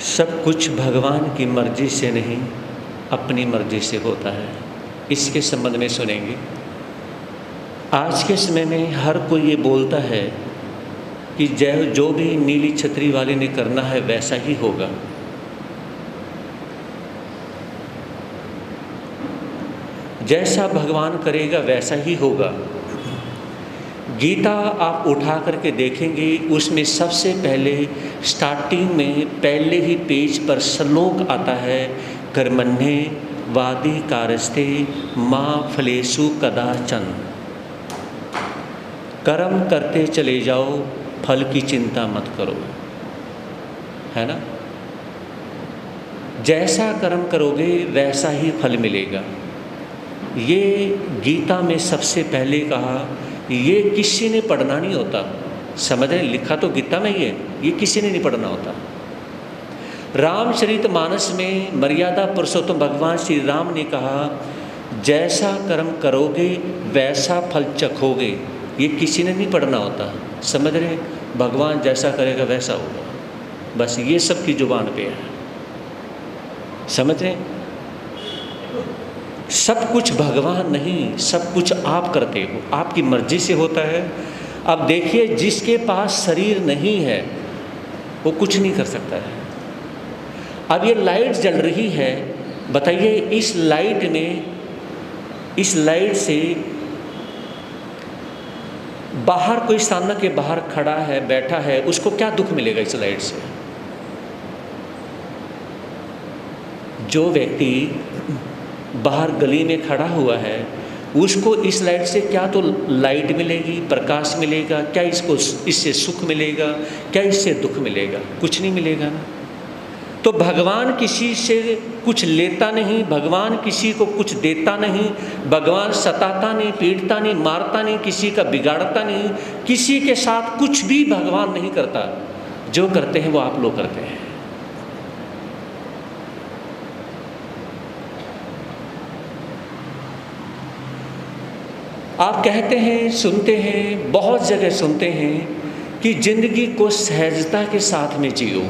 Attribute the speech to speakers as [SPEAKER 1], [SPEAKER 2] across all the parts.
[SPEAKER 1] सब कुछ भगवान की मर्जी से नहीं, अपनी मर्जी से होता है। इसके संबंध में सुनेंगे। आज के समय में हर कोई ये बोलता है कि जो भी नीली छतरी वाले ने करना है वैसा ही होगा। जैसा भगवान करेगा वैसा ही होगा। गीता आप उठा करके देखेंगे, उसमें सबसे पहले स्टार्टिंग में पहले ही पेज पर श्लोक आता है, कर्मण्ये वादि कारस्ते माँ फलेषु कदाचन। कर्म करते चले जाओ, फल की चिंता मत करो, है ना। जैसा कर्म करोगे वैसा ही फल मिलेगा। ये गीता में सबसे पहले कहा। ये किसी ने पढ़ना नहीं होता, समझ रहे, लिखा तो गीता में ही है, ये किसी ने नहीं पढ़ना होता। रामचरितमानस में मर्यादा पुरुषोत्तम भगवान श्री राम ने कहा, जैसा कर्म करोगे वैसा फल चखोगे। ये किसी ने नहीं पढ़ना होता, समझ रहे, भगवान जैसा करेगा वैसा होगा। बस ये सब की जुबान पे है, समझ रहे। सब कुछ भगवान नहीं, सब कुछ आप करते हो, आपकी मर्जी से होता है। अब देखिए, जिसके पास शरीर नहीं है वो कुछ नहीं कर सकता है। अब ये लाइट जल रही है, बताइए इस लाइट से बाहर कोई सामने के बाहर खड़ा है, बैठा है, उसको क्या दुख मिलेगा इस लाइट से? जो व्यक्ति बाहर गली में खड़ा हुआ है उसको इस लाइट से क्या तो लाइट मिलेगी, प्रकाश मिलेगा, क्या इससे सुख मिलेगा, क्या इससे दुख मिलेगा? कुछ नहीं मिलेगा ना। तो भगवान किसी से कुछ लेता नहीं, भगवान किसी को कुछ देता नहीं, भगवान सताता नहीं, पीटता नहीं, मारता नहीं, किसी का बिगाड़ता नहीं, किसी के साथ कुछ भी भगवान नहीं करता। जो करते हैं वो आप लोग करते हैं। आप कहते हैं, सुनते हैं, बहुत जगह सुनते हैं कि जिंदगी को सहजता के साथ में जियो,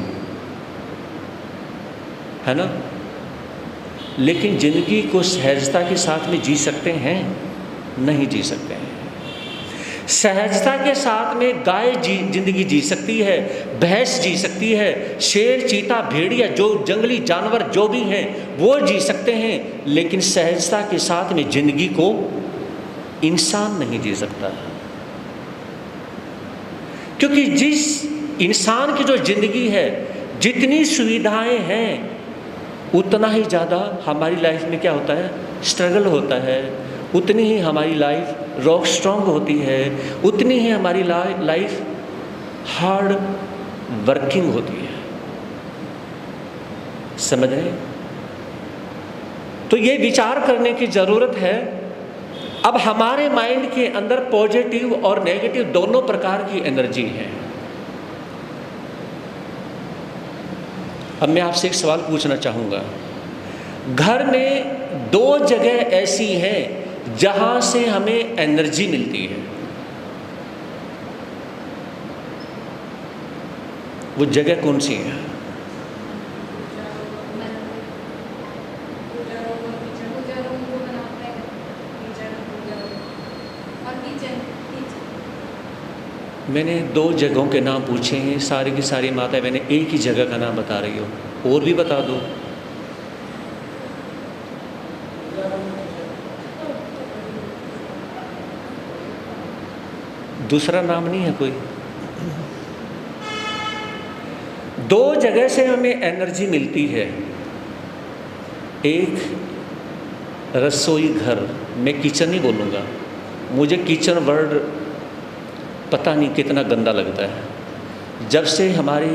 [SPEAKER 1] है ना। लेकिन जिंदगी को सहजता के साथ में जी सकते हैं? नहीं जी सकते हैं। सहजता के साथ में गाय जिंदगी जी सकती है, भैंस जी सकती है, शेर, चीता, भेड़िया, जो जंगली जानवर जो भी हैं वो जी सकते हैं, लेकिन सहजता के साथ में जिंदगी को इंसान नहीं जी सकता। क्योंकि जिस इंसान की जो जिंदगी है, जितनी सुविधाएं हैं, उतना ही ज़्यादा हमारी लाइफ में क्या होता है? स्ट्रगल होता है। उतनी ही हमारी लाइफ रॉक स्ट्रॉन्ग होती है, उतनी ही हमारी लाइफ हार्ड वर्किंग होती है, समझ रहे? तो ये विचार करने की ज़रूरत है। अब हमारे माइंड के अंदर पॉजिटिव और नेगेटिव दोनों प्रकार की एनर्जी है। अब मैं आपसे एक सवाल पूछना चाहूँगा। घर में दो जगह ऐसी हैं जहाँ से हमें एनर्जी मिलती है, वो जगह कौन सी है? मैंने दो जगहों के नाम पूछे हैं, सारी की सारी माताएं मैंने एक ही जगह का नाम बता रही हो। और भी बता दो। दूसरा नाम नहीं है कोई? दो जगह से हमें एनर्जी मिलती है। एक रसोई घर, मैं किचन नहीं बोलूँगा, मुझे किचन वर्ड पता नहीं कितना गंदा लगता है। जब से हमारे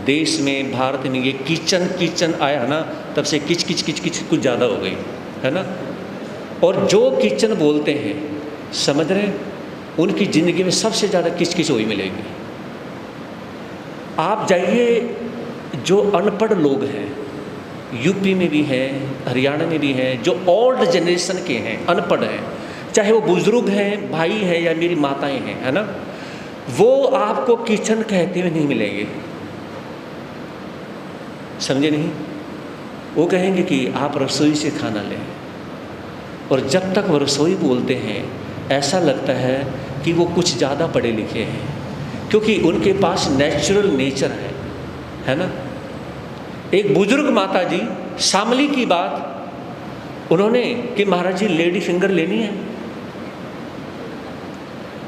[SPEAKER 1] देश में, भारत में ये किचन आया ना, तब से किच कुछ ज़्यादा हो गई है ना। और जो किचन बोलते हैं, समझ रहे हैं, उनकी ज़िंदगी में सबसे ज़्यादा किच हुई मिलेगी। आप जाइए, जो अनपढ़ लोग हैं, यूपी में भी हैं, हरियाणा में भी हैं, जो ओल्ड जनरेशन के हैं, अनपढ़ हैं, चाहे वो बुजुर्ग हैं, भाई हैं या मेरी माताएं हैं, है ना, वो आपको किचन कहते हुए नहीं मिलेंगे। समझे नहीं? वो कहेंगे कि आप रसोई से खाना लें, और जब तक वो रसोई बोलते हैं ऐसा लगता है कि वो कुछ ज़्यादा पढ़े लिखे हैं, क्योंकि उनके पास नेचुरल नेचर है ना। एक बुजुर्ग माता जी शामली की बात उन्होंने कि महाराज जी लेडी फिंगर लेनी है।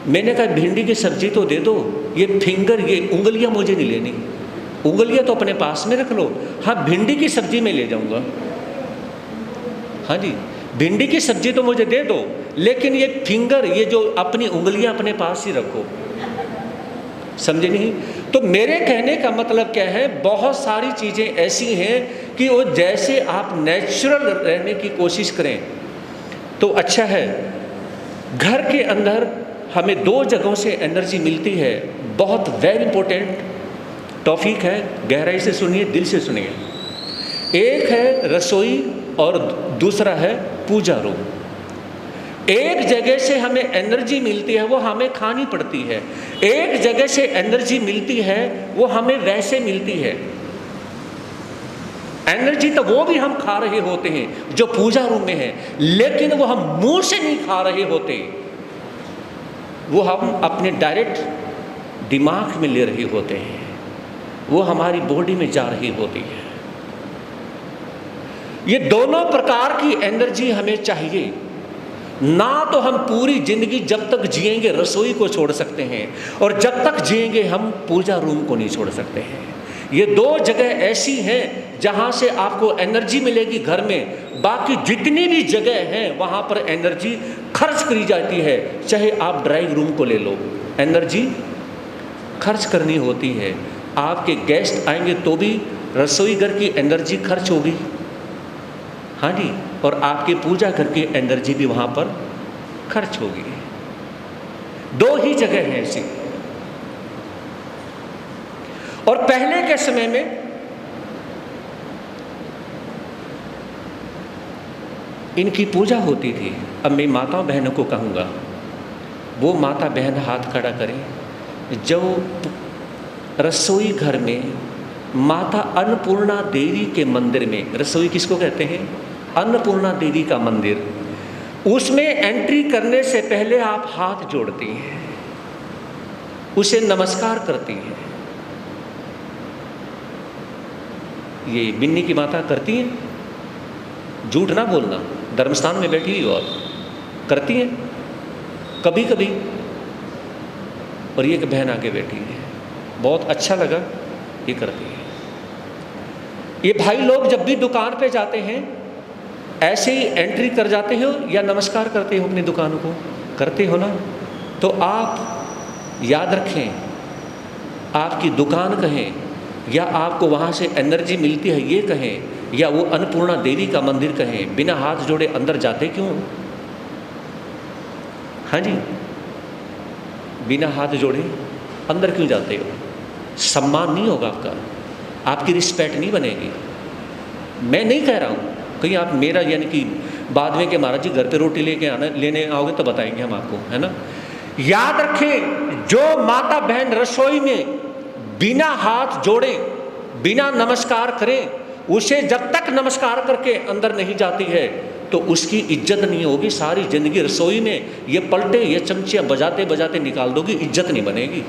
[SPEAKER 1] मैंने कहा भिंडी की सब्जी तो दे दो, ये फिंगर, ये उंगलियां मुझे नहीं लेनी। उंगलियां तो अपने पास में रख लो। हाँ, भिंडी की सब्जी मैं ले जाऊंगा। हाँ जी, भिंडी की सब्जी तो मुझे दे दो, लेकिन ये फिंगर, ये जो अपनी उंगलियां अपने पास ही रखो। समझे नहीं? तो मेरे कहने का मतलब क्या है, बहुत सारी चीज़ें ऐसी हैं कि वो जैसे आप नेचुरल रहने की कोशिश करें तो अच्छा है। घर के अंदर हमें 2 जगहों से एनर्जी मिलती है, बहुत वेरी इंपॉर्टेंट टॉपिक है, गहराई से सुनिए, दिल से सुनिए। एक है रसोई और दूसरा है पूजा रूम। एक जगह से हमें एनर्जी मिलती है, वो हमें खानी पड़ती है। एक जगह से एनर्जी मिलती है, वो हमें वैसे मिलती है। एनर्जी तो वो भी हम खा रहे होते हैं जो पूजा रूम में है, लेकिन वो हम मुंह से नहीं खा रहे होते, वो हम अपने डायरेक्ट दिमाग में ले रहे होते हैं, वो हमारी बॉडी में जा रही होती है। ये दोनों प्रकार की एनर्जी हमें चाहिए। ना तो हम पूरी जिंदगी जब तक जिएंगे रसोई को छोड़ सकते हैं, और जब तक जिएंगे हम पूजा रूम को नहीं छोड़ सकते हैं। ये 2 जगह ऐसी हैं जहाँ से आपको एनर्जी मिलेगी घर में। बाकी जितनी भी जगह हैं वहाँ पर एनर्जी खर्च करी जाती है। चाहे आप ड्राइंग रूम को ले लो, एनर्जी खर्च करनी होती है। आपके गेस्ट आएंगे तो भी रसोई घर की एनर्जी खर्च होगी। हाँ जी, और आपके पूजा घर की एनर्जी भी वहाँ पर खर्च होगी। 2 ही जगह हैं ऐसी। और पहले के समय में इनकी पूजा होती थी। अब मैं माता बहनों को कहूँगा, वो माता बहन हाथ खड़ा करें जो रसोई घर में माता अन्नपूर्णा देवी के मंदिर में, रसोई किसको कहते हैं? अन्नपूर्णा देवी का मंदिर, उसमें एंट्री करने से पहले आप हाथ जोड़ती हैं, उसे नमस्कार करती हैं। ये बिन्नी की माता करती हैं, झूठ ना बोलना, धर्मस्थान में बैठी हुई और करती हैं कभी कभी। और ये एक बहन आके बैठी है, बहुत अच्छा लगा, ये करती है। ये भाई लोग जब भी दुकान पे जाते हैं ऐसे ही एंट्री कर जाते हो या नमस्कार करते हो अपनी दुकानों को? करते हो ना? तो आप याद रखें, आपकी दुकान कहें या आपको वहाँ से एनर्जी मिलती है ये कहें, या वो अन्नपूर्णा देवी का मंदिर कहें, बिना हाथ जोड़े अंदर जाते क्यों? हाँ जी, बिना हाथ जोड़े अंदर क्यों जाते हो? सम्मान नहीं होगा आपका, आपकी रिस्पेक्ट नहीं बनेगी। मैं नहीं कह रहा हूँ कहीं आप मेरा यानी कि बाद में कि महाराज जी घर पे रोटी लेने आओगे तो बताएंगे हम आपको, है ना। याद रखें, जो माता बहन रसोई में बिना हाथ जोड़े, बिना नमस्कार करें, उसे जब तक नमस्कार करके अंदर नहीं जाती है तो उसकी इज्जत नहीं होगी। सारी जिंदगी रसोई में ये पलटे, ये चमचियाँ बजाते बजाते निकाल दोगी, इज्जत नहीं बनेगी।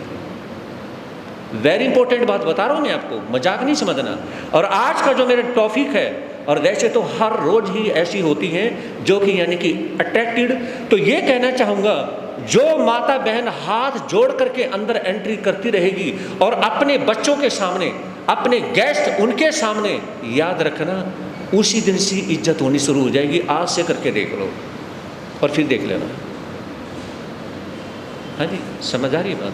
[SPEAKER 1] वेरी इंपॉर्टेंट बात बता रहा हूँ मैं आपको, मजाक नहीं समझना। और आज का जो मेरा टॉपिक है, और वैसे तो हर रोज ही ऐसी होती हैं जो कि यानी कि अट्रैक्टेड, तो ये कहना चाहूँगा, जो माता बहन हाथ जोड़ करके अंदर एंट्री करती रहेगी और अपने बच्चों के सामने, अपने गेस्ट उनके सामने, याद रखना उसी दिन से इज्जत होनी शुरू हो जाएगी। आज से करके देख लो और फिर देख लेना। हाँ जी, समझ आ रही बात?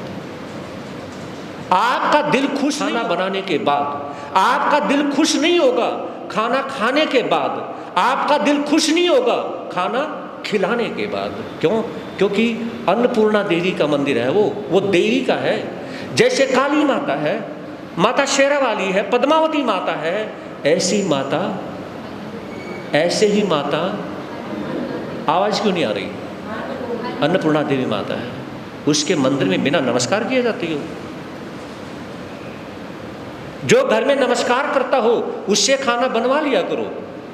[SPEAKER 1] आपका दिल खुश खाना बनाने के बाद, आपका दिल खुश नहीं होगा खाना खाने के बाद, आपका दिल खुश नहीं होगा खाना खिलाने के बाद। क्यों? क्योंकि अन्नपूर्णा देवी का मंदिर है, वो देवी का है। जैसे काली माता है, माता शेरावाली है, पद्मावती माता है, ऐसी माता, ऐसे ही माता, आवाज क्यों नहीं आ रही? अन्नपूर्णा देवी माता है, उसके मंदिर में बिना नमस्कार किए जाती हो। जो घर में नमस्कार करता हो उससे खाना बनवा लिया करो,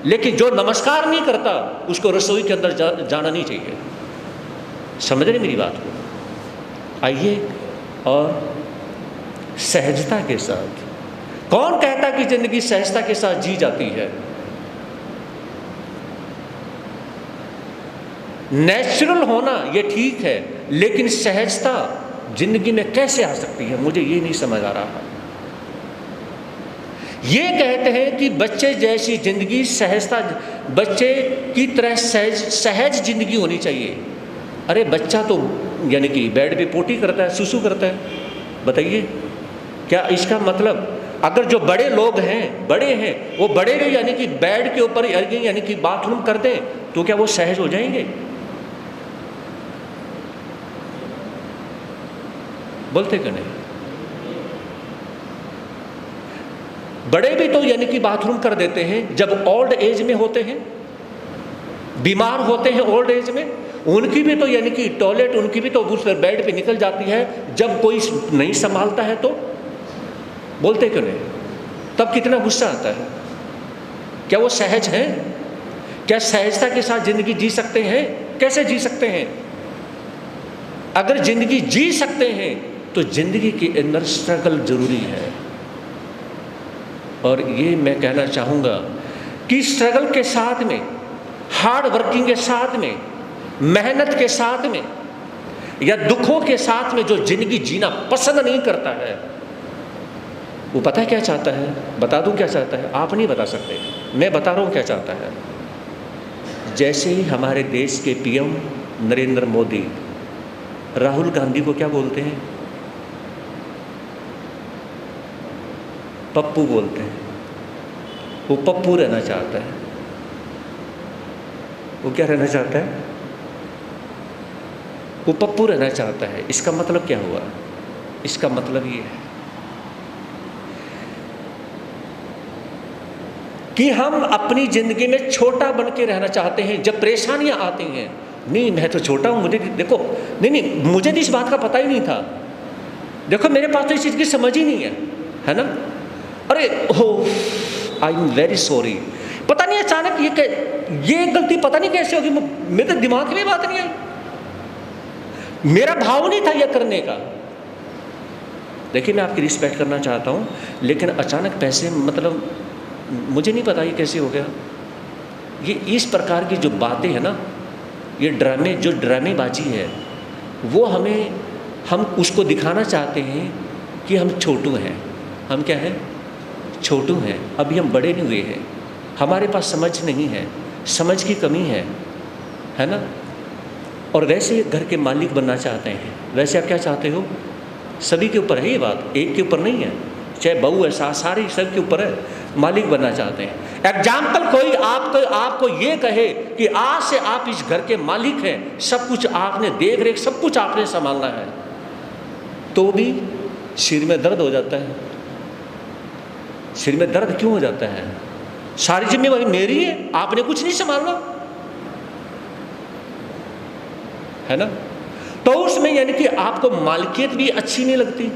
[SPEAKER 1] लेकिन जो नमस्कार नहीं करता उसको रसोई के अंदर जाना नहीं चाहिए। समझ रहे मेरी बात को? आइए, और सहजता के साथ, कौन कहता कि जिंदगी सहजता के साथ जी जाती है? नेचुरल होना ये ठीक है, लेकिन सहजता जिंदगी में कैसे आ सकती है, मुझे ये नहीं समझ आ रहा। ये कहते हैं कि बच्चे जैसी जिंदगी, सहजता, बच्चे की तरह सहज जिंदगी होनी चाहिए। अरे बच्चा तो यानी कि बेड पे पोटी करता है, सुसु करता है, बताइए क्या इसका मतलब? अगर जो बड़े लोग हैं, बड़े हैं, वो बड़े भी यानी कि बेड के ऊपर यानी कि बाथरूम कर दें, तो क्या वो सहज हो जाएंगे? बोलते क्यों नहीं? बड़े भी तो यानी कि बाथरूम कर देते हैं जब ओल्ड एज में होते हैं, बीमार होते हैं ओल्ड एज में, उनकी भी तो यानी कि टॉयलेट, उनकी भी तो उस बेड पे निकल जाती है जब कोई नहीं संभालता है। तो बोलते क्यों नहीं? तब कितना गुस्सा आता है। क्या वो सहज हैं? क्या सहजता के साथ जिंदगी जी सकते हैं? कैसे जी सकते हैं? अगर जिंदगी जी सकते हैं तो जिंदगी के अंदर स्ट्रगल जरूरी है। और ये मैं कहना चाहूँगा कि स्ट्रगल के साथ में, हार्ड वर्किंग के साथ में, मेहनत के साथ में, या दुखों के साथ में जो जिंदगी जीना पसंद नहीं करता है, वो पता है क्या चाहता है? बता दूं क्या चाहता है? आप नहीं बता सकते, मैं बता रहा हूँ क्या चाहता है। जैसे ही हमारे देश के पीएम नरेंद्र मोदी राहुल गांधी को क्या बोलते हैं? पप्पू बोलते हैं। वो पप्पू रहना चाहता है। वो क्या रहना चाहता है? वो पप्पू रहना चाहता है। इसका मतलब क्या हुआ? इसका मतलब ये है कि हम अपनी जिंदगी में छोटा बन के रहना चाहते हैं। जब परेशानियां आती हैं, नहीं मैं तो छोटा हूं, मुझे देखो, नहीं मुझे तो इस बात का पता ही नहीं था, देखो मेरे पास तो इस चीज़ की समझ ही नहीं है ना? अरे हो, आई एम वेरी सॉरी, पता नहीं अचानक ये गलती पता नहीं कैसे होगी, मेरे दिमाग में बात नहीं आई, मेरा भाव नहीं था यह करने का। देखिए मैं आपकी रिस्पेक्ट करना चाहता हूँ, लेकिन अचानक पैसे, मतलब मुझे नहीं पता ये कैसे हो गया। ये इस प्रकार की जो बातें हैं ना, ये ड्रामेबाजी है, वो हम उसको दिखाना चाहते हैं कि हम छोटू हैं। हम क्या हैं? छोटू हैं। अभी हम बड़े नहीं हुए हैं, हमारे पास समझ नहीं है, समझ की कमी है ना? और वैसे घर के मालिक बनना चाहते हैं। वैसे आप क्या चाहते हो? सभी के ऊपर है ये बात, एक के ऊपर नहीं है, चाहे बहू है, सारी सब के ऊपर है, मालिक बनना चाहते हैं। एग्जाम्पल कोई आपको ये कहे कि आज से आप इस घर के मालिक हैं, सब कुछ आपने देख रेख, सब कुछ आपने संभालना है, तो भी सिर में दर्द हो जाता है। सिर में दर्द क्यों हो जाता है? सारी जिम्मेवारी मेरी है, आपने कुछ नहीं संभालना, है ना? तो उसमें यानी कि आपको मालिकियत भी अच्छी नहीं लगती।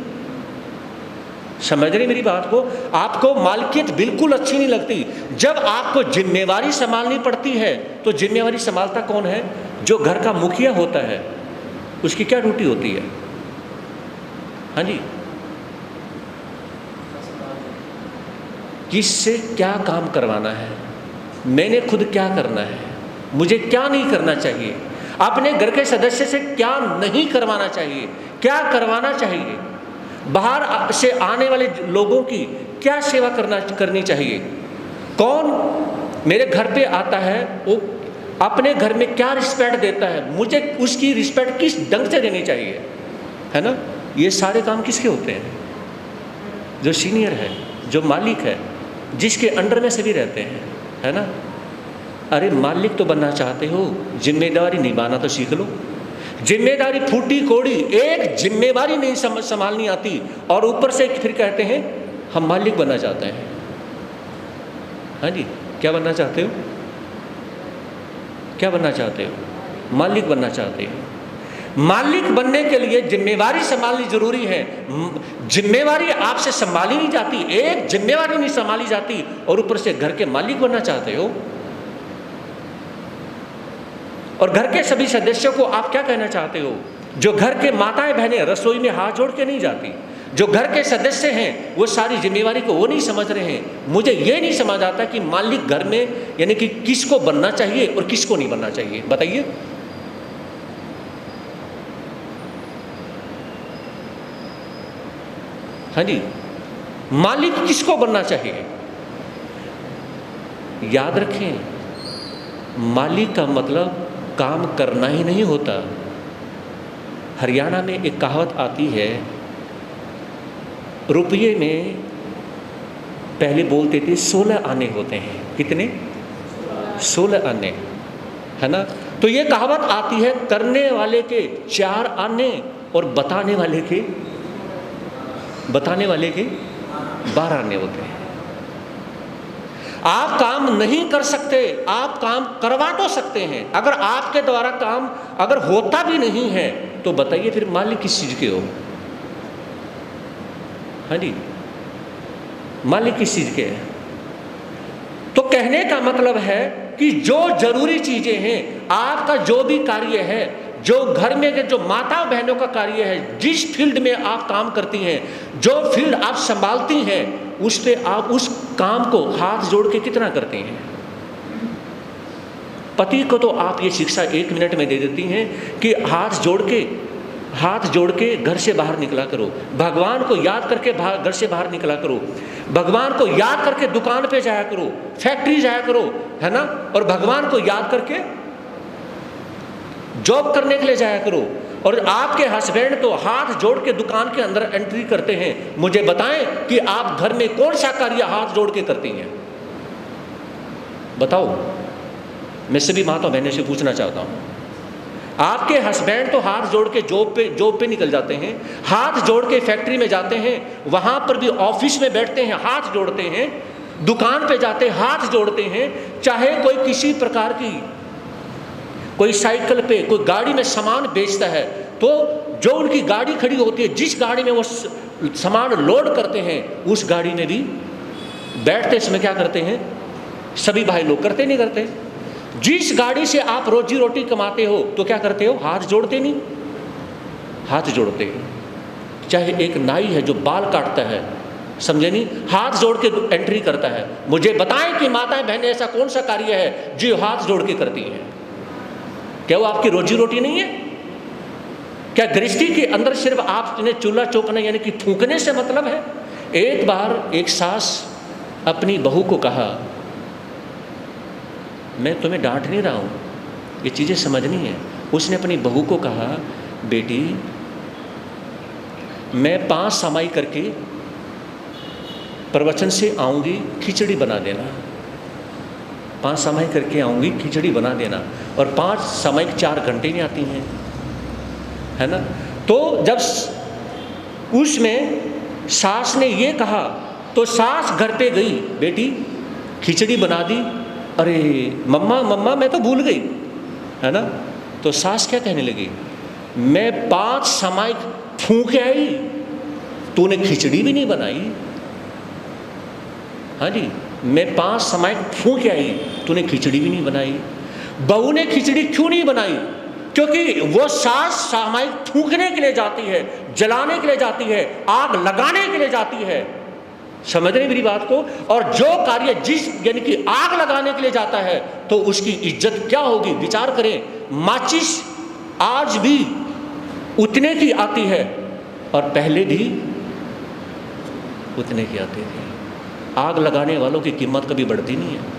[SPEAKER 1] समझ रहे मेरी बात को? आपको मालिकियत बिल्कुल अच्छी नहीं लगती। जब आपको जिम्मेवारी संभालनी पड़ती है, तो जिम्मेवारी संभालता कौन है? जो घर का मुखिया होता है, उसकी क्या ड्यूटी होती है? हाँ जी, किससे क्या काम करवाना है, मैंने खुद क्या करना है, मुझे क्या नहीं करना चाहिए, अपने घर के सदस्य से क्या नहीं करवाना चाहिए, क्या करवाना चाहिए, बाहर से आने वाले लोगों की क्या सेवा करनी चाहिए, कौन मेरे घर पे आता है वो अपने घर में क्या रिस्पेक्ट देता है, मुझे उसकी रिस्पेक्ट किस ढंग से देनी चाहिए, है ना? ये सारे काम किसके होते हैं? जो सीनियर है, जो मालिक है, जिसके अंडर में सभी रहते हैं, है ना? अरे मालिक तो बनना चाहते हो, जिम्मेदारी निभाना तो सीख लो। जिम्मेदारी फूटी कोड़ी, एक जिम्मेवारी नहीं संभालनी आती, और ऊपर से फिर कहते हैं हम मालिक बनना चाहते हैं। हाँ जी, क्या बनना चाहते हो? क्या बनना चाहते हो? मालिक बनना चाहते हो। मालिक बनने के लिए जिम्मेवारी संभालनी जरूरी है। जिम्मेवारी आपसे संभाली नहीं जाती, एक जिम्मेवारी नहीं संभाली जाती और ऊपर से घर के मालिक बनना चाहते हो। और घर के सभी सदस्यों को आप क्या कहना चाहते हो? जो घर के माताएं बहनें रसोई में हाथ जोड़ के नहीं जाती, जो घर के सदस्य हैं वो सारी जिम्मेवारी को वो नहीं समझ रहे हैं। मुझे ये नहीं समझ आता कि मालिक घर में यानी कि किसको बनना चाहिए और किसको नहीं बनना चाहिए, बताइए। हाँ जी, मालिक किसको बनना चाहिए? याद रखें, मालिक का मतलब काम करना ही नहीं होता। हरियाणा में एक कहावत आती है, रुपये में पहले बोलते थे 16 आने होते हैं। कितने? 16 आने, है ना। तो ये कहावत आती है, करने वाले के 4 आने और बताने वाले के 12 आने होते हैं। आप काम नहीं कर सकते, आप काम करवा तो सकते हैं। अगर आपके द्वारा काम अगर होता भी नहीं है तो बताइए फिर मालिक किस चीज के हो? हाँ जी, मालिक किस चीज के हैं? तो कहने का मतलब है कि जो जरूरी चीजें हैं, आपका जो भी कार्य है, जो घर में के जो माता बहनों का कार्य है, जिस फील्ड में आप काम करती हैं, जो फील्ड आप संभालती हैं, उस पे आप उस काम को हाथ जोड़ के कितना करते हैं? पति को तो आप ये शिक्षा 1 मिनट में दे देती हैं कि हाथ जोड़ के घर से बाहर निकला करो, भगवान को याद करके घर से बाहर निकला करो, भगवान को याद करके दुकान पे जाया करो, फैक्ट्री जाया करो, है ना, और भगवान को याद करके जॉब करने के लिए जाया करो। और आपके हस्बैंड तो हाथ जोड़ के दुकान के अंदर एंट्री करते हैं। मुझे बताएं कि आप घर में कौन सा कार्य हाथ जोड़ के करती हैं? बताओ, मैं सभी माता बहनों से पूछना चाहता हूं। आपके हस्बैंड तो हाथ जोड़ के जॉब पे निकल जाते हैं, हाथ जोड़ के फैक्ट्री में जाते हैं, वहां पर भी ऑफिस में बैठते हैं, हाथ जोड़ते हैं, दुकान पे जाते हैं, हाथ जोड़ते हैं। चाहे कोई किसी प्रकार की, कोई साइकिल पे, कोई गाड़ी में सामान बेचता है, तो जो उनकी गाड़ी खड़ी होती है, जिस गाड़ी में वो सामान लोड करते हैं, उस गाड़ी में भी बैठते समय क्या करते हैं? सभी भाई लोग करते नहीं करते? जिस गाड़ी से आप रोजी रोटी कमाते हो तो क्या करते हो? हाथ जोड़ते नहीं? हाथ जोड़ते हो। चाहे एक नाई है जो बाल काटता है, समझे नहीं, हाथ जोड़ के एंट्री करता है। मुझे बताएं कि माताएं बहनें ऐसा कौन सा कार्य है जो हाथ जोड़ के करती हैं? क्या वो आपकी रोजी रोटी नहीं है? क्या गृहस्थी के अंदर सिर्फ आपने चूल्हा चौंकना यानी कि फूंकने से मतलब है? एक बार एक सास अपनी बहू को कहा, मैं तुम्हें डांट नहीं रहा हूँ, ये चीज़ें समझनी है। उसने अपनी बहू को कहा, बेटी मैं 5 समाई करके प्रवचन से आऊँगी, खिचड़ी बना देना। 5 समाई करके आऊँगी, खिचड़ी बना देना। और 5 समाई 4 घंटे में आती हैं, है ना। तो जब उसमें सास ने ये कहा तो सास घर पे गई, बेटी खिचड़ी बना दी। अरे मम्मा मैं तो भूल गई, है ना। तो सास क्या कहने लगी, मैं 5 समाई फूंक आई, तूने खिचड़ी भी नहीं बनाई। हाँ जी, मैं 5 समाई फूंक आई, तूने खिचड़ी भी नहीं बनाई। बहू ने खिचड़ी क्यों नहीं बनाई? क्योंकि वो सास समाई फूंकने के लिए जाती है, जलाने के लिए जाती है, आग लगाने के लिए जाती है। समझ रहे मेरी बात को? और जो कार्य जिस यानी कि आग लगाने के लिए जाता है तो उसकी इज्जत क्या होगी? विचार करें। माचिस आज भी उतने की आती है और पहले भी उतने की आती थी। आग लगाने वालों की कीमत कभी बढ़ती नहीं है।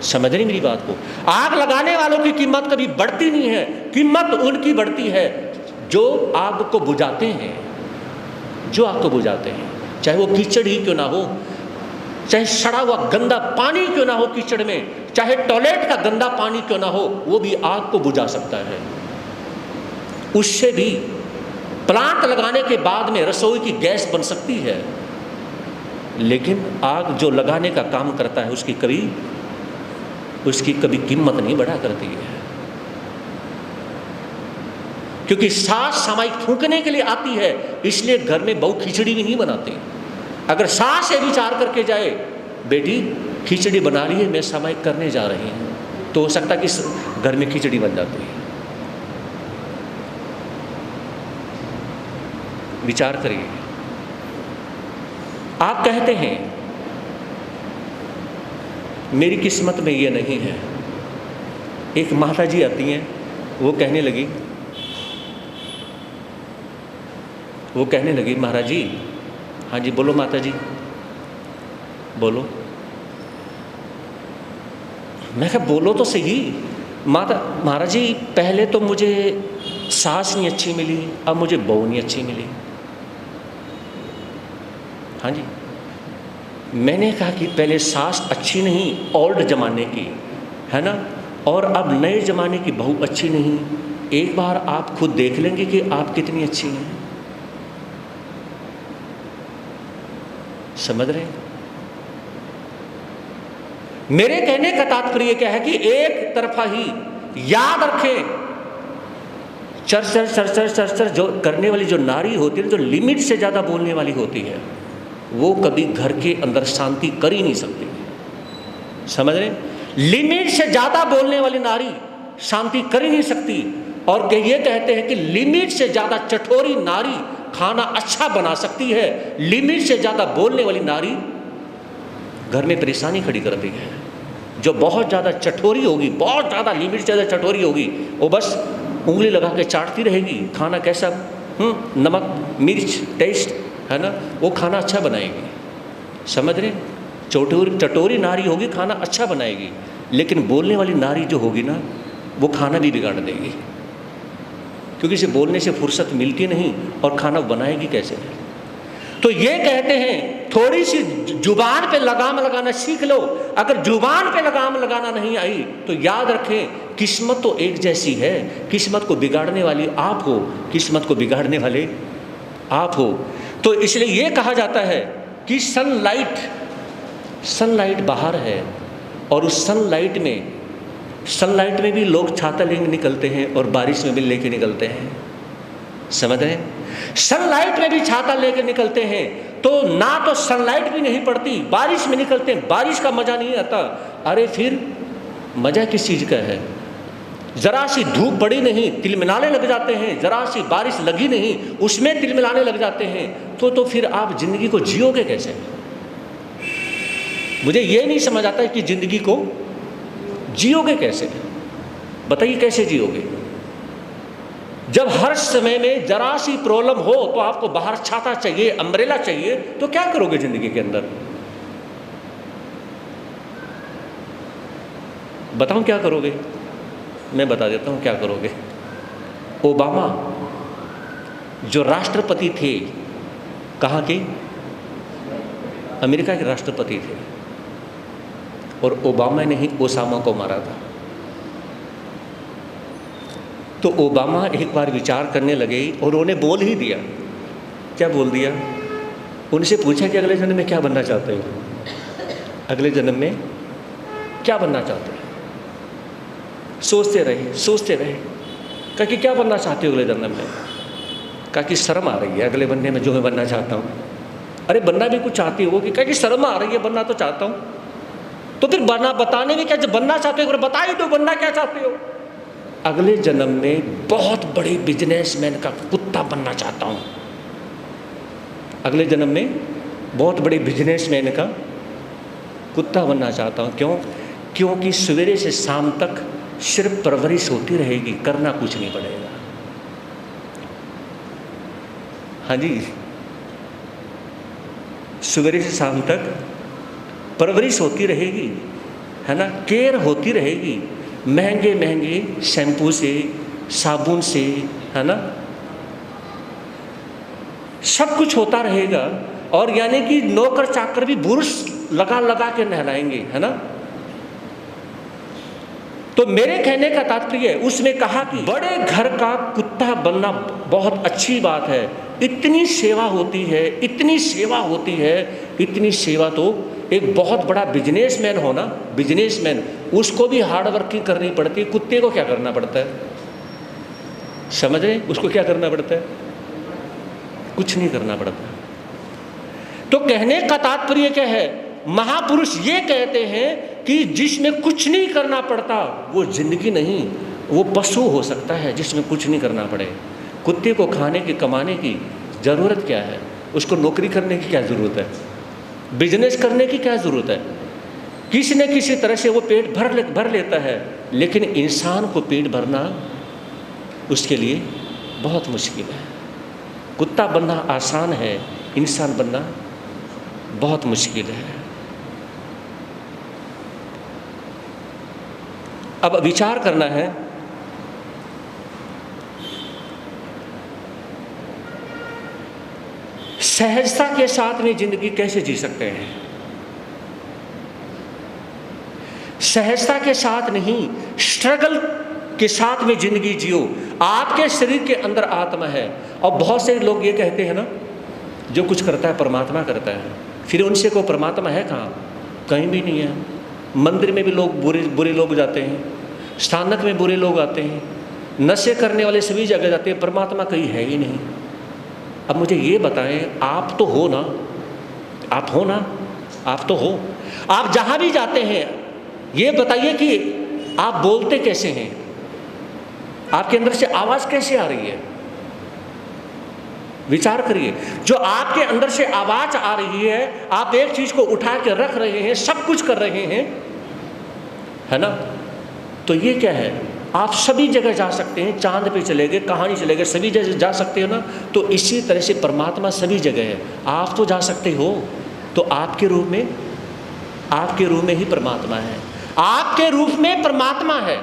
[SPEAKER 1] समझ रही मेरी बात को? आग लगाने वालों की कीमत कभी बढ़ती नहीं है। कीमत उनकी बढ़ती है जो आग को बुझाते हैं, जो आग को बुझाते हैं। चाहे वो कीचड़ ही क्यों ना हो, चाहे सड़ा हुआ गंदा पानी क्यों ना हो कीचड़ में, चाहे टॉयलेट का गंदा पानी क्यों ना हो, वो भी आग को बुझा सकता है। उससे भी प्लांट लगाने के बाद में रसोई की गैस बन सकती है, लेकिन आग जो लगाने का काम करता है उसकी कभी कीमत नहीं बढ़ा करती है। क्योंकि सास सामायिक फूंकने के लिए आती है, इसलिए घर में बहू खिचड़ी भी नहीं बनाती। अगर सास ये विचार करके जाए, बेटी खिचड़ी बना रही है, मैं सामायिक करने जा रही हूँ, तो हो सकता कि घर में खिचड़ी बन जाती है। विचार करिए। आप कहते हैं मेरी किस्मत में ये नहीं है। एक माता जी आती हैं, वो कहने लगी महाराज जी, हाँ जी बोलो माता जी बोलो। मैं कहा बोलो तो सही माता। महाराज जी पहले तो मुझे सास नहीं अच्छी मिली, अब मुझे बहू नहीं अच्छी मिली। हाँ जी। मैंने कहा कि पहले सास अच्छी नहीं, ओल्ड ज़माने की है ना, और अब नए ज़माने की बहू अच्छी नहीं। एक बार आप खुद देख लेंगे कि आप कितनी अच्छी हैं। समझ रहे हैं? मेरे कहने का तात्पर्य क्या है कि एक तरफा ही याद रखें, चर जो करने वाली जो नारी होती है, जो लिमिट से ज़्यादा बोलने वाली होती है, वो कभी घर के अंदर शांति कर ही नहीं सकती। समझ रहे? लिमिट से ज़्यादा बोलने वाली नारी शांति कर ही नहीं सकती। और ये कहते हैं कि लिमिट से ज़्यादा चटोरी नारी खाना अच्छा बना सकती है, लिमिट से ज़्यादा बोलने वाली नारी घर में परेशानी खड़ी करती है। जो बहुत ज़्यादा चटोरी होगी, बहुत ज़्यादा लिमिट से ज़्यादा चटोरी होगी, वो बस उंगली लगा के चाटती रहेगी, खाना कैसा नमक मिर्च टेस्ट है ना, वो खाना अच्छा बनाएगी। समझ रहे? चटोरी नारी होगी, खाना अच्छा बनाएगी, लेकिन बोलने वाली नारी जो होगी ना, वो खाना भी बिगाड़ देगी, क्योंकि इसे बोलने से फुर्सत मिलती नहीं और खाना बनाएगी कैसे। तो ये कहते हैं थोड़ी सी जुबान पे लगाम लगाना सीख लो। अगर जुबान पे लगाम लगाना नहीं आई तो याद रखें किस्मत तो एक जैसी है, किस्मत को बिगाड़ने वाली आप हो, किस्मत को बिगाड़ने वाले आप हो। तो इसलिए ये कहा जाता है कि सनलाइट बाहर है, और उस सनलाइट में भी लोग छाता लेके निकलते हैं और बारिश में भी लेके निकलते हैं। समझ रहे हैं? सनलाइट में भी छाता लेके निकलते हैं, तो ना तो सनलाइट भी नहीं पड़ती, बारिश में निकलते हैं, बारिश का मजा नहीं आता। अरे फिर मजा किस चीज़ का है? जरा सी धूप पड़ी नहीं तिलमिलाने लग जाते हैं, जरा सी बारिश लगी नहीं उसमें तिलमिलाने लग जाते हैं। तो फिर आप जिंदगी को जियोगे कैसे? मुझे ये नहीं समझ आता है कि जिंदगी को जियोगे कैसे। बताइए कैसे जियोगे? जब हर समय में जरा सी प्रॉब्लम हो तो आपको बाहर छाता चाहिए, अम्ब्रेला चाहिए, तो क्या करोगे जिंदगी के अंदर? बताऊं क्या करोगे? मैं बता देता हूं क्या करोगे। ओबामा जो राष्ट्रपति थे, कहाँ के? अमेरिका के राष्ट्रपति थे, और ओबामा ने ही ओसामा को मारा था। तो ओबामा एक बार विचार करने लगे और उन्होंने बोल ही दिया। क्या बोल दिया? उनसे पूछा कि अगले जन्म में क्या बनना चाहते हो? अगले जन्म में क्या बनना चाहते हो? सोचते रहे। कहा कि क्या बनना चाहते हो अगले जन्म में? कहा कि शर्म आ रही है अगले बनने में जो मैं बनना चाहता हूँ। अरे बनना भी कुछ चाहती हो? कि कहा कि शर्म आ रही है, बनना तो चाहता हूँ। तो फिर बताने में क्या, जब बनना चाहते हो बता ही दो, बनना क्या चाहते हो? अगले जन्म में बहुत बड़े बिजनेसमैन का कुत्ता बनना चाहता हूँ। अगले जन्म में बहुत बड़े बिजनेसमैन का कुत्ता बनना चाहता हूँ। क्यों? क्योंकि सवेरे से शाम तक सिर्फ परवरिश होती रहेगी, करना कुछ नहीं पड़ेगा। हाँ जी, सवेरे से शाम तक परवरिश होती रहेगी, है ना, केयर होती रहेगी, महंगे महंगे शैम्पू से, साबुन से, है ना, सब कुछ होता रहेगा। और यानी कि नौकर चाकर भी बुरुश लगा लगा के नहलाएंगे, है ना। तो मेरे कहने का तात्पर्य उसमें कहा कि बड़े घर का कुत्ता बनना बहुत अच्छी बात है। इतनी सेवा होती है, इतनी सेवा होती है, इतनी सेवा तो एक बहुत बड़ा बिजनेसमैन हो ना, बिजनेसमैन, उसको भी हार्ड वर्किंग करनी पड़ती है। कुत्ते को क्या करना पड़ता है? समझ रहे? उसको क्या करना पड़ता है? कुछ नहीं करना पड़ता। तो कहने का तात्पर्य क्या है? महापुरुष ये कहते हैं कि जिसमें कुछ नहीं करना पड़ता वो जिंदगी नहीं, वो पशु हो सकता है जिसमें कुछ नहीं करना पड़े। कुत्ते को खाने की कमाने की ज़रूरत क्या है? उसको नौकरी करने की क्या ज़रूरत है? बिजनेस करने की क्या ज़रूरत है? किसी न किसी तरह से वो पेट भर लेता है, लेकिन इंसान को पेट भरना उसके लिए बहुत मुश्किल है। कुत्ता बनना आसान है, इंसान बनना बहुत मुश्किल है। अब विचार करना है, सहजता के साथ में जिंदगी कैसे जी सकते हैं? सहजता के साथ नहीं, स्ट्रगल के साथ में जिंदगी जियो। आपके शरीर के अंदर आत्मा है, और बहुत से लोग ये कहते हैं ना, जो कुछ करता है परमात्मा करता है। फिर उनसे को परमात्मा है कहाँ? कहीं भी नहीं है। मंदिर में भी लोग बुरे लोग जाते हैं, स्थानक में बुरे लोग आते हैं, नशे करने वाले सभी जगह जाते हैं, परमात्मा कहीं है ही नहीं। अब मुझे ये बताएं, आप तो हो ना, आप हो ना, आप तो हो। आप जहाँ भी जाते हैं ये बताइए कि आप बोलते कैसे हैं? आपके अंदर से आवाज़ कैसे आ रही है? विचार करिए। जो आपके अंदर से आवाज़ आ रही है, आप एक चीज़ को उठा के रख रहे हैं, सब कुछ कर रहे हैं, है ना? तो ये क्या है? आप सभी जगह जा सकते हैं, चांद पे चले गए, कहानी चले गए, सभी जगह जा सकते हो ना। तो इसी तरह से परमात्मा सभी जगह है। आप तो जा सकते हो, तो आपके रूप में ही परमात्मा है। आपके रूप में परमात्मा है।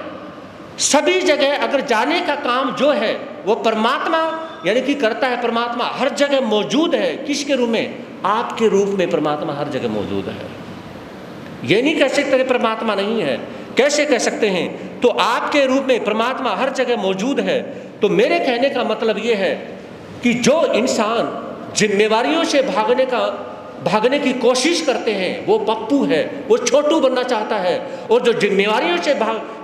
[SPEAKER 1] सभी जगह अगर जाने का काम जो है वो परमात्मा यानी कि करता है। परमात्मा हर जगह मौजूद है। किसके रूप में? आपके रूप में परमात्मा हर जगह मौजूद है। ये नहीं कह सकते परमात्मा नहीं है। कैसे कह सकते हैं? तो आपके रूप में परमात्मा हर जगह मौजूद है। तो मेरे कहने का मतलब ये है कि जो इंसान जिम्मेवारियों से भागने की कोशिश करते हैं वो पप्पू है, वो छोटू बनना चाहता है। और जो जिम्मेवारियों से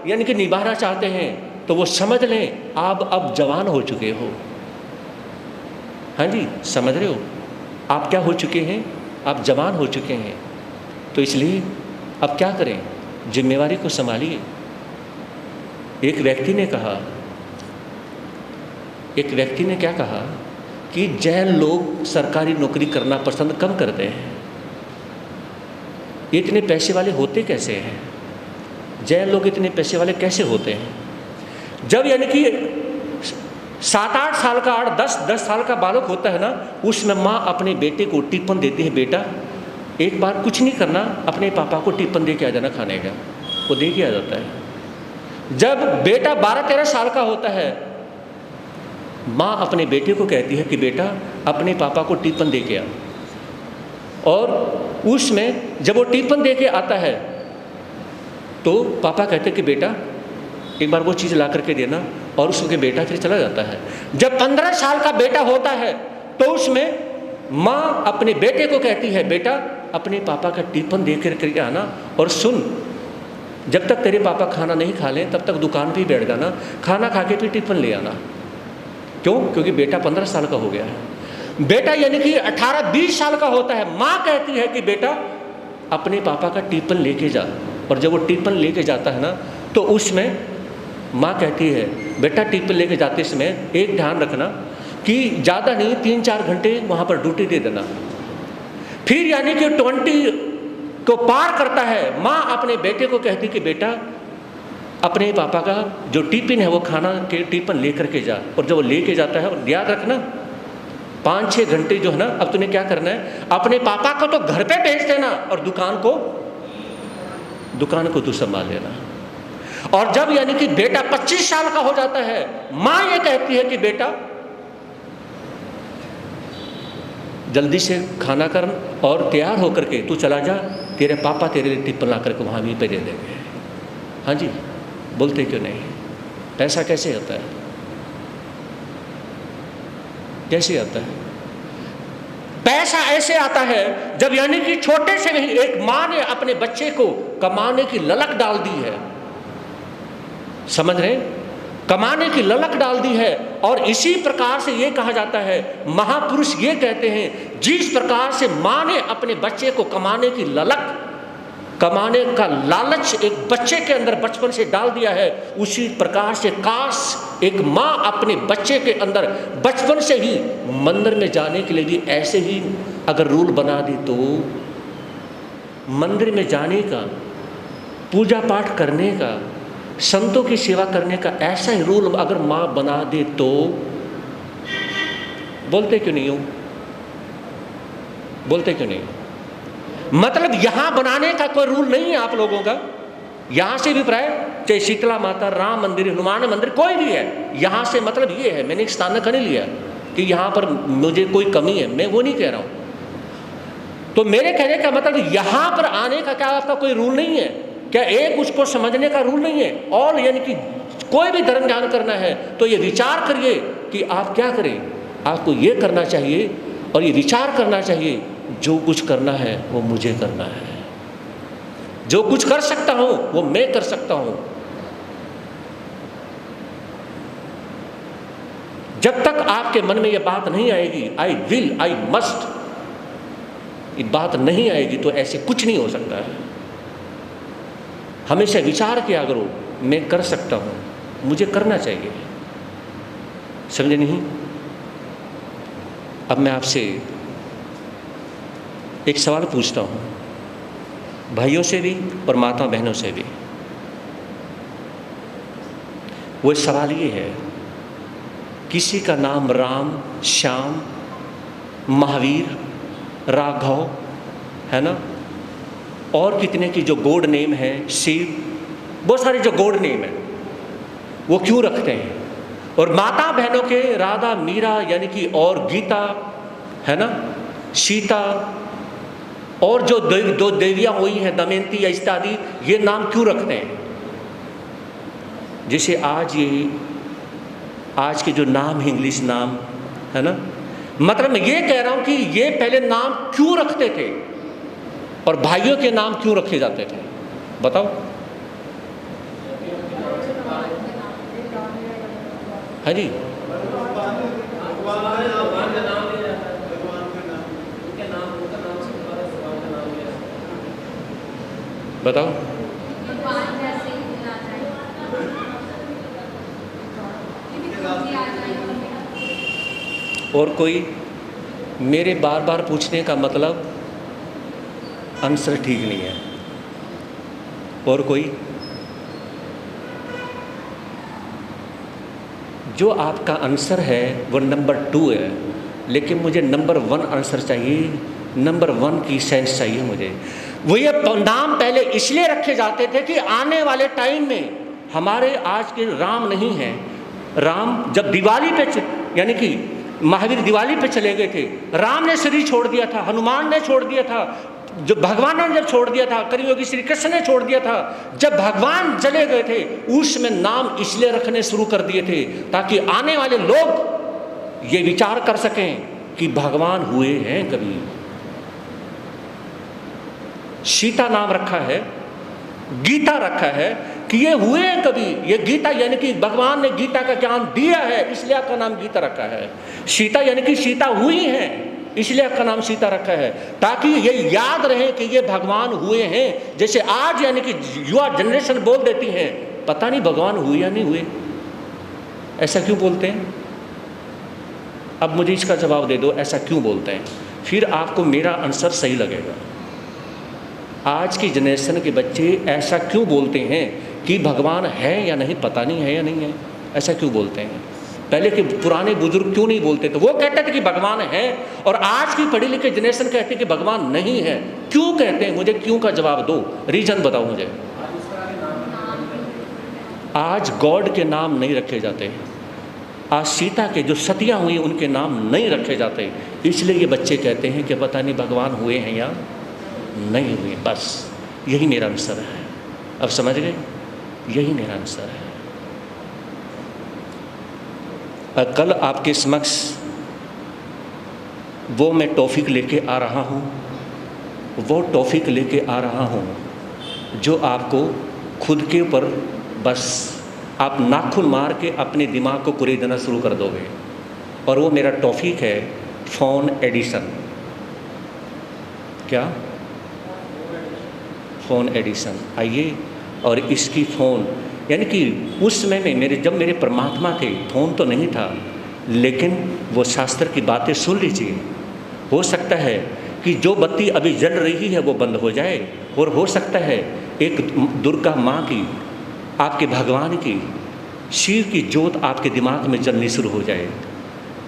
[SPEAKER 1] यानी कि निभाना चाहते हैं, तो वो समझ लें आप अब जवान हो चुके हो। हाँ जी, समझ रहे हो? आप क्या हो चुके हैं? आप जवान हो चुके हैं। तो इसलिए अब क्या करें? जिम्मेवारी को संभालिए। एक व्यक्ति ने क्या कहा कि जैन लोग सरकारी नौकरी करना पसंद कम करते हैं। ये इतने पैसे वाले होते कैसे हैं? जैन लोग इतने पैसे वाले कैसे होते हैं? जब यानी कि 7-8 साल का 8-10 साल का बालक होता है ना, उसमें माँ अपने बेटे को टिप्पण देती है, बेटा एक बार कुछ नहीं करना, अपने पापा को टिप्पण दे के आ जाना खाने का। वो दे के आ जाता है। जब बेटा 12-13 साल का होता है, माँ अपने बेटे को कहती है कि बेटा अपने पापा को टिप्पण दे के आ। और उसमें जब वो टिप्पण दे के आता है तो पापा कहते हैं कि बेटा एक बार वो चीज़ ला करके देना, और उसके बेटा फिर चला जाता है। जब 15 साल का बेटा होता है तो उसमें माँ अपने बेटे को कहती है बेटा अपने पापा का टिप्पण दे करके आना, और सुन जब तक तेरे पापा खाना नहीं खा लें तब तक दुकान पे ही बैठ जाना, खाना खा के फिर टिप्पण ले आना। क्यों? क्योंकि बेटा 15 साल का हो गया है। बेटा यानी कि 18-20 साल का होता है, माँ कहती है कि बेटा अपने पापा का टिप्पण लेके जा। और जब वो टिप्पण लेके जाता है ना, तो उसमें माँ कहती है बेटा टिप्पण लेके जाते समय एक ध्यान रखना कि ज़्यादा नहीं 3-4 घंटे वहाँ पर ड्यूटी दे देना। फिर यानी कि 20 को पार करता है, माँ अपने बेटे को कहती कि बेटा अपने पापा का जो टिफिन है वो खाना के टिफिन लेकर के जा। और जब वो लेके जाता है, और याद रखना 5-6 घंटे जो है ना, अब तूने क्या करना है, अपने पापा को तो घर पे भेज देना और दुकान को तू संभाल लेना। और जब यानी कि बेटा 25 साल का हो जाता है, माँ ये कहती है कि बेटा जल्दी से खाना कर और तैयार होकर के तू चला जा, तेरे पापा तेरे लिए टिफिन ला करके वहाँ भी पे दे देंगे। हाँ जी, बोलते क्यों नहीं? पैसा कैसे आता है? कैसे आता है? पैसा ऐसे आता है जब यानी कि छोटे से नहीं, एक माँ ने अपने बच्चे को कमाने की ललक डाल दी है। समझ रहे? कमाने की ललक डाल दी है, और इसी प्रकार से ये कहा जाता है, महापुरुष ये कहते हैं, जिस प्रकार से माँ ने अपने बच्चे को कमाने की ललक, कमाने का लालच एक बच्चे के अंदर बचपन से डाल दिया है, उसी प्रकार से काश एक माँ अपने बच्चे के अंदर बचपन से ही मंदिर में जाने के लिए भी ऐसे ही अगर रूल बना दी, तो मंदिर में जाने का, पूजा पाठ करने का, संतों की सेवा करने का ऐसा ही रूल अगर माँ बना दे तो बोलते क्यों नहीं हो? बोलते क्यों नहीं? मतलब यहां बनाने का कोई रूल नहीं है आप लोगों का। यहां से भी प्राय चाहे शीतला माता, राम मंदिर, हनुमान मंदिर, कोई भी है, यहां से मतलब ये है, मैंने एक स्थान का नहीं लिया कि यहां पर मुझे कोई कमी है, मैं वो नहीं कह रहा हूं। तो मेरे कहने का मतलब यहां पर आने का क्या आपका कोई रूल नहीं है क्या? एक उसको समझने का रूल नहीं है। और यानी कि कोई भी धर्म ध्यान करना है तो ये विचार करिए कि आप क्या करें। आपको ये करना चाहिए और ये विचार करना चाहिए, जो कुछ करना है वो मुझे करना है, जो कुछ कर सकता हूं वो मैं कर सकता हूं। जब तक आपके मन में ये बात नहीं आएगी, आई विल, आई मस्ट, ये बात नहीं आएगी तो ऐसे कुछ नहीं हो सकता है। हमेशा विचार किया करो, मैं कर सकता हूं, मुझे करना चाहिए। समझे नहीं? अब मैं आपसे एक सवाल पूछता हूँ, भाइयों से भी और माता बहनों से भी। वो सवाल ये है, किसी का नाम राम, श्याम, महावीर, राघव है ना, और कितने की जो गॉड नेम है, शिव, बहुत सारे जो गॉड नेम है वो क्यों रखते हैं? और माता बहनों के राधा, मीरा यानी कि और गीता है ना, सीता, और जो दो देवियां हुई हैं दमयंती या इत्यादि, ये नाम क्यों रखते हैं? जैसे आज के जो नाम है, इंग्लिश नाम है ना, मतलब मैं ये कह रहा हूं कि ये पहले नाम क्यों रखते थे और भाइयों के नाम क्यों रखे जाते थे? बताओ। हाँ जी, बताओ। और कोई? मेरे बार बार पूछने का मतलब आंसर ठीक नहीं है। और कोई? जो आपका आंसर है वो नंबर 2 है, लेकिन मुझे नंबर 1 आंसर चाहिए, नंबर 1 की सेंस चाहिए मुझे। वो ये नाम पहले इसलिए रखे जाते थे कि आने वाले टाइम में हमारे आज के राम नहीं है। राम जब दिवाली पे यानी कि महावीर दिवाली पे चले गए थे, राम ने शरीर छोड़ दिया था, हनुमान ने छोड़ दिया था, जो भगवान ने जब छोड़ दिया था, कलियुगी श्री कृष्ण ने छोड़ दिया था, जब भगवान चले गए थे उसमें नाम इसलिए रखने शुरू कर दिए थे ताकि आने वाले लोग ये विचार कर सकें कि भगवान हुए हैं कभी। सीता नाम रखा है, गीता रखा है कि ये हुए हैं कभी। ये गीता यानी कि भगवान ने गीता का ज्ञान दिया है, इसलिए आपका नाम गीता रखा है। सीता यानी कि सीता हुई हैं, इसलिए आपका नाम सीता रखा है, ताकि ये याद रहे कि ये भगवान हुए हैं। जैसे आज यानी कि युवा जनरेशन बोल देती हैं, पता नहीं भगवान हुए या नहीं हुए। ऐसा क्यों बोलते हैं? अब मुझे इसका जवाब दे दो, ऐसा क्यों बोलते हैं? फिर आपको मेरा आंसर सही लगेगा। आज की जनरेशन के बच्चे ऐसा क्यों बोलते हैं कि भगवान है या नहीं, पता नहीं है या नहीं है, ऐसा क्यों बोलते हैं? पहले के पुराने बुजुर्ग क्यों नहीं बोलते थे? वो कहते थे कि भगवान है, और आज की पढ़ी लिखी जनरेशन कहती है कि भगवान नहीं है। क्यों कहते हैं? मुझे क्यों का जवाब दो, रीजन बताओ मुझे। आज गॉड के नाम नहीं रखे जाते, आज सीता के जो सतियाँ हुई उनके नाम नहीं रखे जाते, इसलिए ये बच्चे कहते हैं कि पता नहीं भगवान हुए हैं या नहीं हुए। बस यही मेरा आंसर है। अब समझ गए? यही मेरा आंसर है। कल आपके समक्ष वो मैं टॉपिक लेके आ रहा हूँ, वो टॉपिक लेके आ रहा हूँ जो आपको खुद के ऊपर बस आप नाखून मार के अपने दिमाग को कुरेदना शुरू कर दोगे। और वो मेरा टॉपिक है फ़ोन एडिशन। क्या? Phone addiction. आइए, और इसकी फ़ोन यानी कि उस समय में जब मेरे परमात्मा थे, फ़ोन तो नहीं था, लेकिन वो शास्त्र की बातें सुन लीजिए। हो सकता है कि जो बत्ती अभी जल रही है वो बंद हो जाए, और हो सकता है एक दुर्गा माँ की, आपके भगवान की, शिव की जोत आपके दिमाग में जलनी शुरू हो जाए।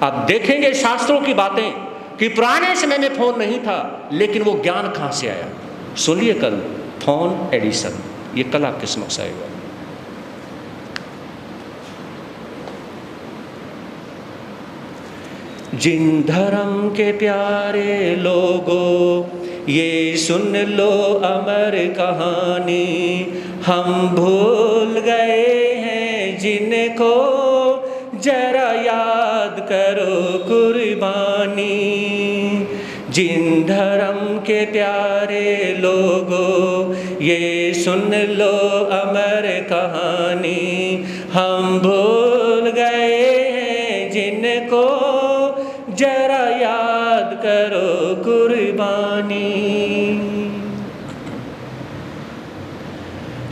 [SPEAKER 1] आप देखेंगे शास्त्रों की बातें कि पुराने समय में फ़ोन नहीं था, लेकिन वो ज्ञान कहाँ से आया। सुनिए कल फ़ोन एडिशन, ये कल आपके समक्ष आएगा। जिन धर्म के प्यारे लोगों, ये सुन लो अमर कहानी, हम भूल गए हैं जिनको, जरा याद करो कुर्बानी। जिन धर्म के प्यारे लोगों, ये सुन लो अमर कहानी, हम भूल गए हैं जिनको, जरा याद करो कुर्बानी।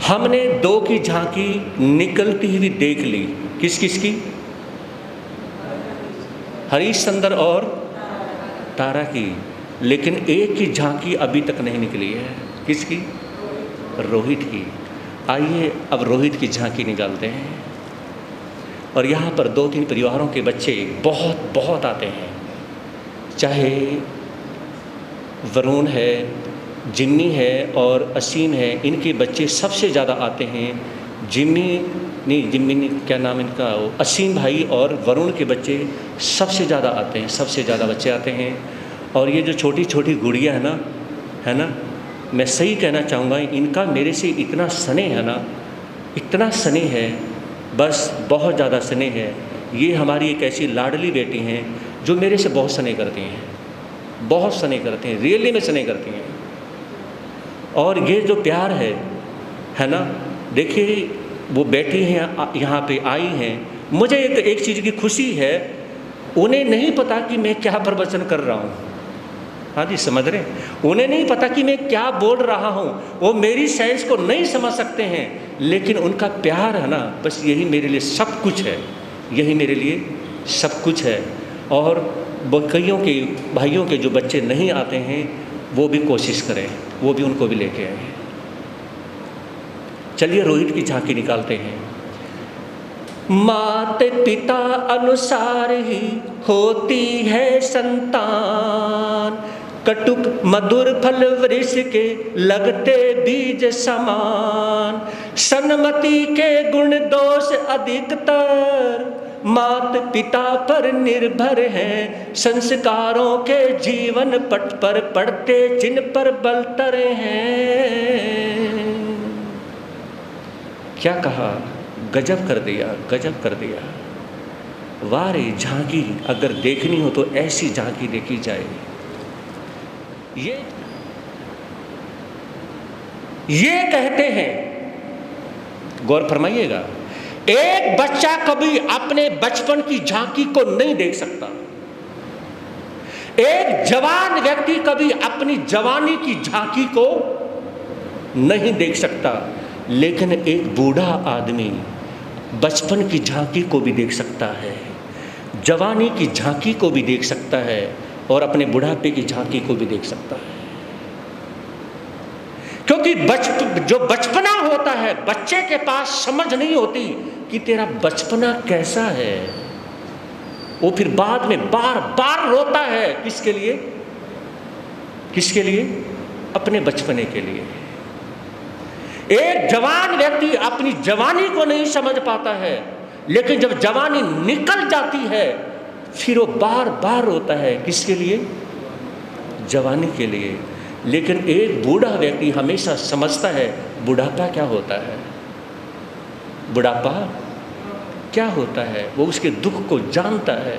[SPEAKER 1] हमने दो की झांकी निकलती हुई देख ली। किस किस की? हरिश्चंद्र और तारा की। लेकिन एक की झांकी अभी तक नहीं निकली है। किसकी? रोहित की। आइए अब रोहित की झांकी निकालते हैं। और यहाँ पर 2-3 परिवारों के बच्चे बहुत बहुत आते हैं, चाहे वरुण है, जिम्मी है और असीम है। इनके बच्चे सबसे ज़्यादा आते हैं। जिम्मी क्या नाम इनका, असीम भाई और वरुण के बच्चे सबसे ज़्यादा आते हैं, सबसे ज़्यादा बच्चे आते हैं। और ये जो छोटी छोटी गुड़िया है ना, मैं सही कहना चाहूँगा, इनका मेरे से इतना स्नेह है ना, इतना स्नेह है, बस बहुत ज़्यादा स्नेह है। ये हमारी एक ऐसी लाडली बेटी हैं जो मेरे से बहुत स्नेह करती हैं, बहुत स्नेह करते हैं, रियली में स्नेह करती हैं। और ये जो प्यार है ना, देखिए वो बैठी हैं, यहाँ पे आई हैं। मुझे एक चीज़ की खुशी है, उन्हें नहीं पता कि मैं क्या प्रवचन कर रहा हूँ। हाँ जी, समझ रहे हैं? उन्हें नहीं पता कि मैं क्या बोल रहा हूँ, वो मेरी सेंस को नहीं समझ सकते हैं, लेकिन उनका प्यार है ना, बस यही मेरे लिए सब कुछ है, यही मेरे लिए सब कुछ है। और कईयों के भाइयों के जो बच्चे नहीं आते हैं, वो भी कोशिश करें, वो भी उनको भी लेके आए। चलिए रोहित की झांकी निकालते हैं। माता पिता अनुसार ही होती है संतान, कटुक मधुर फल वृक्ष के लगते बीज समान। सन्मति के गुण दोष अधिकतर माता पिता पर निर्भर हैं, संस्कारों के जीवन पट पर पड़ते जिन पर बलतर हैं। क्या कहा, गजब कर दिया, गजब कर दिया। वाह रे झांकी, अगर देखनी हो तो ऐसी झांकी देखी जाए। ये कहते हैं, गौर फरमाइएगा, एक बच्चा कभी अपने बचपन की झांकी को नहीं देख सकता। एक जवान व्यक्ति कभी अपनी जवानी की झांकी को नहीं देख सकता, लेकिन एक बूढ़ा आदमी बचपन की झांकी को भी देख सकता है, जवानी की झांकी को भी देख सकता है, और अपने बुढ़ापे की झांकी को भी देख सकता है। क्योंकि जो बचपना होता है, बच्चे के पास समझ नहीं होती कि तेरा बचपना कैसा है। वो फिर बाद में बार बार रोता है। किसके लिए? किसके लिए? अपने बचपने के लिए। एक जवान व्यक्ति अपनी जवानी को नहीं समझ पाता है, लेकिन जब जवानी निकल जाती है फिर वो बार बार रोता है। किसके लिए? जवानी के लिए। लेकिन एक बूढ़ा व्यक्ति हमेशा समझता है बुढ़ापा क्या होता है, बुढ़ापा क्या होता है, वो उसके दुख को जानता है।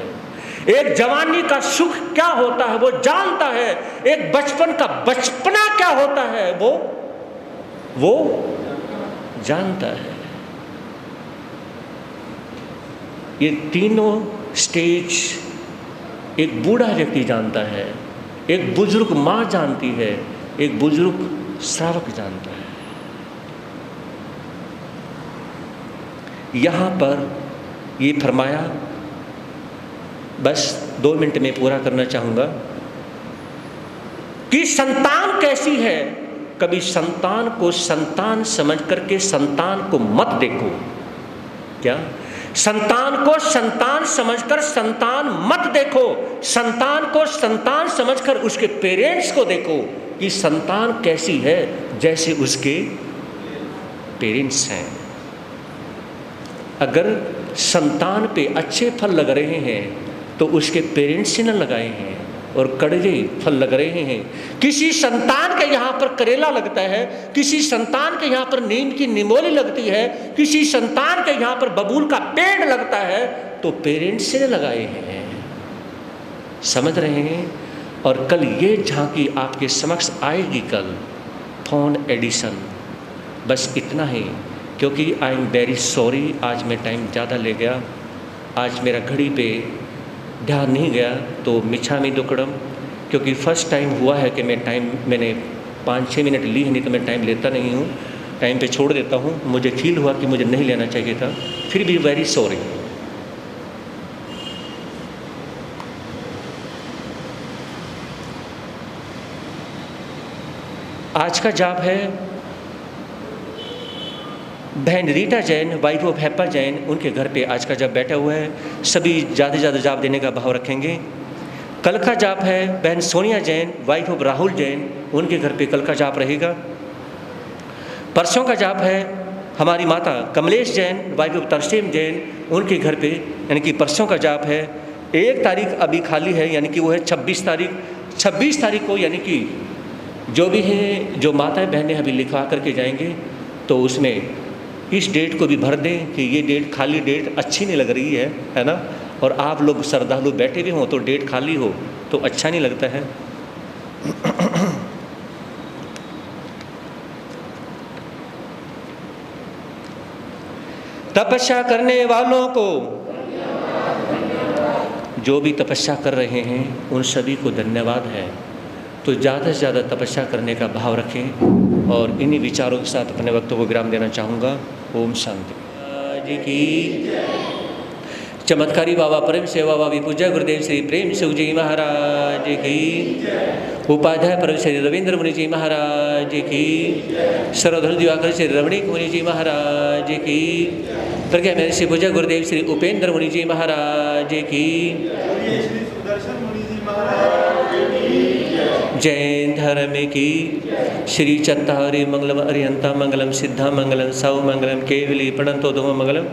[SPEAKER 1] एक जवानी का सुख क्या होता है वो जानता है, एक बचपन का बचपना क्या होता है वो जानता है। ये तीनों स्टेज एक बूढ़ा व्यक्ति जानता है, एक बुजुर्ग माँ जानती है, एक बुजुर्ग श्रावक जानता है। यहाँ पर ये फरमाया, बस 2 मिनट में पूरा करना चाहूँगा, कि संतान कैसी है। कभी संतान को संतान समझ करके संतान को मत देखो। क्या? संतान को संतान समझकर संतान मत देखो। संतान को संतान समझकर उसके पेरेंट्स को देखो कि संतान कैसी है, जैसे उसके पेरेंट्स हैं। अगर संतान पे अच्छे फल लग रहे हैं तो उसके पेरेंट्स से न लगाए हैं, और कड़वे फल लग रहे हैं। किसी संतान के यहाँ पर करेला लगता है, किसी संतान के यहाँ पर नीम की निमोली लगती है, किसी संतान के यहाँ पर बबूल का पेड़ लगता है, तो पेरेंट्स से लगाए हैं। समझ रहे हैं? और कल ये झांकी आपके समक्ष आएगी, कल थॉन एडिसन। बस इतना ही, क्योंकि आई एम वेरी सॉरी, आज मैं टाइम ज़्यादा ले गया। आज मेरा घड़ी पे ध्यान नहीं गया, तो मिच्छामि दुक्कडम, क्योंकि फर्स्ट टाइम हुआ है कि मैंने 5-6 मिनट ली है, नहीं तो मैं टाइम लेता नहीं हूँ, टाइम पे छोड़ देता हूँ। मुझे फील हुआ कि मुझे नहीं लेना चाहिए था, फिर भी वेरी सॉरी। आज का जाप है बहन रीटा जैन, वाइफ ऑफ हैप्पा जैन, उनके घर पे आज का जाप बैठा हुआ है। सभी ज़्यादा से ज़्यादा जाप देने का भाव रखेंगे। कल का जाप है बहन सोनिया जैन, वाइफ ऑफ राहुल जैन, उनके घर पे कल का जाप रहेगा। परसों का जाप है हमारी माता कमलेश जैन, वाइफ ऑफ तरसेम जैन, उनके घर पे, यानी कि परसों का जाप है। 1 तारीख अभी खाली है, यानी कि वो है 26 तारीख। 26 तारीख को, यानी कि जो भी हैं, जो माताएं बहनें अभी लिखवा करके जाएंगे, तो उसमें इस डेट को भी भर दें कि ये डेट खाली, डेट अच्छी नहीं लग रही है ना। और आप लोग श्रद्धालु बैठे भी हों तो डेट खाली हो तो अच्छा नहीं लगता है। तपस्या करने वालों को, जो भी तपस्या कर रहे हैं उन सभी को धन्यवाद है। तो ज़्यादा से ज़्यादा तपस्या करने का भाव रखें, और इन्हीं विचारों के साथ अपने वक्तव्य को विराम देना चाहूँगा। ओम शांति जी की। चमत्कारी बाबा परम सेवा बाबी पूज्य गुरुदेव श्री प्रेम शिव जी महाराज की। उपाध्याय परम श्री रविंद्र मुनि जी महाराज की। सर्वधन दिवाकर श्री रमणीक मुनि जी महाराज की। प्रज्ञा महर्षि पूज्य गुरुदेव श्री उपेंद्र मुनि जी महाराज की। जैन धर्म की। श्री चत्तारि मंगलम अरिहंता मंगलम सिद्धा मंगलम सौ मंगलम केवली प्रणतो धुम मंगलम।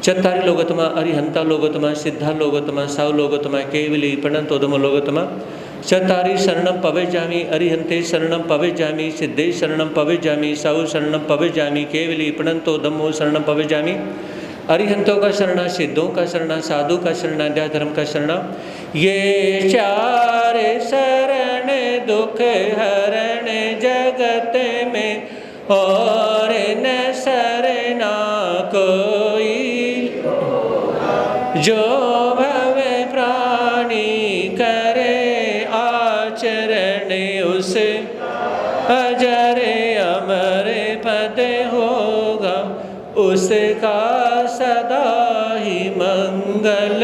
[SPEAKER 1] चत्तारि लोगोत्तमा अरिहंता लोगोत्तमा सिद्धा लोगोत्तमा सौ लोगोत्तमा केवली प्रणतो धुम लोगोत्तमा। चत्तारि शरणम पवेजामि अरिहंते शरणम पवेजामि सिद्धे शरणम पवेजामि सौ शरणम पवेजामि केवली प्रणतो धम्मो शरणम पवेजामि। अरिहंतों का शरणा, सिद्धों का शरणा, साधु का शरणा, अध्याय धर्म का शरणा। ये 4 शरण दुख हरण जगत में, और न शरणा कोई। जो भव प्राणी करे आचरण, उस अजर अमर पद होगा, उसका सदा ही मंगल।